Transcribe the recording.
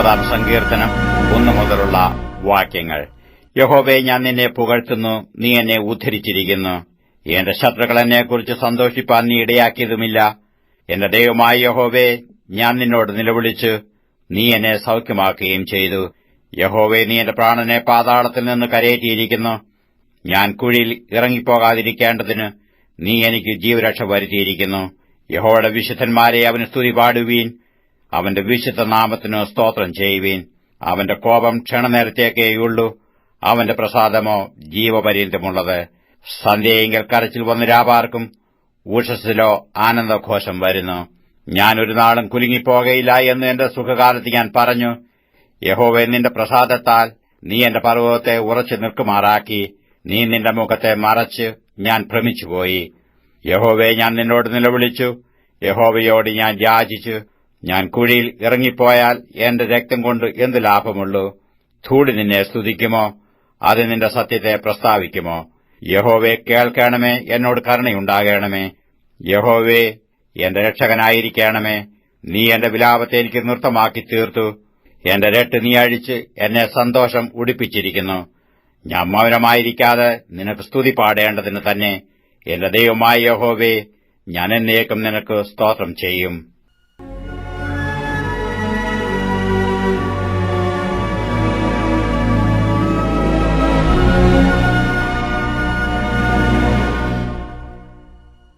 30 സങ്കീർത്തനം 1 മുതലുള്ള വാക്യങ്ങൾ. യഹോവേ, ഞാൻ നിന്നെ പുകഴ്ത്തുന്നു, നീ എന്നെ ഉദ്ധരിച്ചിരിക്കുന്നു. എന്റെ ശത്രുക്കൾ എന്നെക്കുറിച്ച് സന്തോഷിപ്പാൻ നീ ഇടയാക്കിയതുമില്ല. എന്റെ ദൈവമായ യഹോവേ, ഞാൻ നിന്നോട് നിലവിളിച്ചു, നീ എന്നെ സൗഖ്യമാക്കുകയും ചെയ്തു. യഹോവേ, നീ എന്റെ പ്രാണനെ പാതാളത്തിൽ നിന്ന് കരയേറ്റിയിരിക്കുന്നു. ഞാൻ കുഴിയിൽ ഇറങ്ങിപ്പോകാതിരിക്കേണ്ടതിന് നീ എനിക്ക് ജീവരക്ഷ വരുത്തിയിരിക്കുന്നു. യഹോവയുടെ വിശുദ്ധന്മാരെ അവന് സ്തുതി പാടുവീൻ. അവന്റെ വിശുദ്ധ നാമത്തിന് സ്തോത്രം ചെയ്യുവീൻ. അവന്റെ കോപം ക്ഷണനേരത്തേക്കേയുള്ളൂ, അവന്റെ പ്രസാദമോ ജീവപര്യന്തമുള്ളത്. സന്ധ്യയെങ്കിൽ കരച്ചിൽ വന്ന് രാപാർക്കും, ഉഷസ്സിലോ ആനന്ദഘോഷം വരുന്നു. ഞാൻ ഒരു നാളും കുലുങ്ങിപ്പോകയില്ല എന്ന് എന്റെ സുഖകാലത്ത് ഞാൻ പറഞ്ഞു. യഹോവേ, നിന്റെ പ്രസാദത്താൽ നീ എന്റെ പർവ്വതത്തെ ഉറച്ചു നിൽക്കുമാറാക്കി. നീ നിന്റെ മുഖത്തെ മറച്ച് ഞാൻ ഭ്രമിച്ചുപോയി. യഹോവേ, ഞാൻ നിന്നോട് നിലവിളിച്ചു, യഹോവയോട് ഞാൻ യാചിച്ചു. ഞാൻ കുഴിയിൽ ഇറങ്ങിപ്പോയാൽ എന്റെ രക്തം കൊണ്ട് എന്ത് ലാഭമുള്ളൂ? ധൂളി നിന്നെ സ്തുതിക്കുമോ? അത് നിന്റെ സത്യത്തെ പ്രസ്താവിക്കുമോ? യഹോവേ, കേൾക്കണമേ, എന്നോട് കരുണയുണ്ടാകണമേ. യഹോവേ, എന്റെ രക്ഷകനായിരിക്കണമേ. നീ എന്റെ വിലാപത്തെ എനിക്ക് നൃത്തമാക്കി തീർത്തു. എന്റെ രട്ട് നീ അഴിച്ച് എന്നെ സന്തോഷം ഉടിപ്പിച്ചിരിക്കുന്നു. ഞാൻ മൗനമായിരിക്കാതെ നിനക്ക് സ്തുതി പാടേണ്ടതിന് തന്നെ. എന്റെ ദൈവമായ യഹോവേ, ഞാൻ എന്നേക്കും നിനക്ക് സ്തോത്രം ചെയ്യും.